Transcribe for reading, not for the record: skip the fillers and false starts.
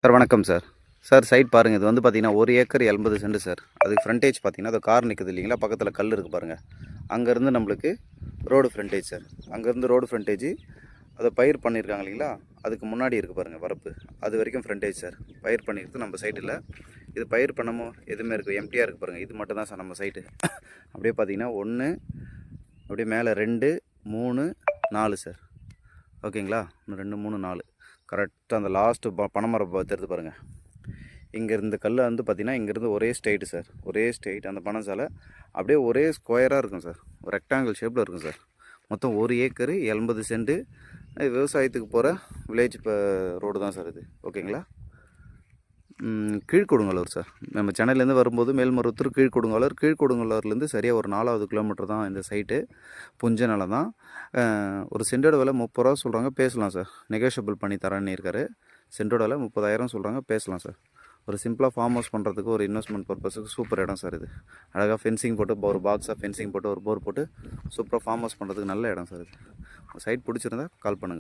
Sir வணக்கம் sir. Sir side பாருங்கள். இது வந்து பார்த்தீங்கன்னா 1 ஏக்கர் 80 சென்ட் சார். அதுக்கு ஃப்ரண்டேஜ் பார்த்தீங்கன்னா, அது கார் நிற்குது இல்லைங்களா, பக்கத்தில் கல் இருக்குது பாருங்கள். அங்கேருந்து நம்மளுக்கு ரோடு ஃப்ரண்டேஜ் சார். அங்கேருந்து ரோடு ஃப்ரண்டேஜ். அதை பயிர் பண்ணியிருக்காங்க இல்லைங்களா, அதுக்கு முன்னாடி இருக்குது பாருங்கள் வரப்பு. அது வரைக்கும் ஃப்ரண்டேஜ் சார். பயிர் பண்ணியிருக்கு நம்ம சைட்டில். இது பயிர் பண்ணமோ எதுவுமே இருக்குது, எம்டியாக இருக்குது பாருங்கள். இது மட்டும் தான் சார் நம்ம சைட்டு. அப்படியே பார்த்தீங்கன்னா 1, அப்படியே மேலே 2, 3, 4 சார். ஓகேங்களா, 2, 3, 4 கரெக்டாக அந்த லாஸ்ட்டு பனைமரம் தெரியுது பாருங்கள். இங்கேருந்து கல் வந்து பார்த்திங்கன்னா, இங்கேருந்து ஒரே ஸ்ட்ரெயிட்டு சார். ஒரே ஸ்ட்ரெயிட் அந்த பனை சாலை அப்படியே ஒரே ஸ்கொயராக இருக்கும் சார். ஒரு ரெக்டாங்கிள் ஷேப்பில் இருக்கும் சார். மொத்தம் 1 ஏக்கரு 80 சென்ட்டு. விவசாயத்துக்கு போகிற வில்லேஜ் இப்போ ரோடு தான் சார் இது. ஓகேங்களா. கீழ்கொடுங்கலூர் சார். நம்ம சென்னையிலேருந்து வரும்போது மேல்மருவத்தூர் கீழ்கொடுங்கலூர். கீழ்கொடுங்கலூர்லேருந்து சரியாக ஒரு 4வது கிலோமீட்டர் தான் இந்த சைட்டு. புஞ்ச நிலம் தான். ஒரு சென்டோட விலை 30 ரூபா சொல்கிறாங்க, பேசலாம் சார். நெகோஷியபிள் பண்ணி தரேன்னு இருக்காரு. சென்டோட விலை 30,000 சொல்கிறாங்க, பேசலாம் சார். ஒரு சிம்பிளாக ஃபார்ம் ஹவுஸ் பண்ணுறதுக்கு, ஒரு இன்வெஸ்ட்மெண்ட் பர்பஸுக்கு சூப்பர் இடம் சார் இது. அழகாக ஃபென்சிங் போட்டு, ஒரு பாக்ஸாக ஃபென்சிங் போட்டு, ஒரு போர் போட்டு சூப்பராக ஃபார்ம் ஹவுஸ் பண்ணுறதுக்கு நல்ல இடம் சார் இது. சைட் பிடிச்சிருந்தா கால் பண்ணுங்கள்.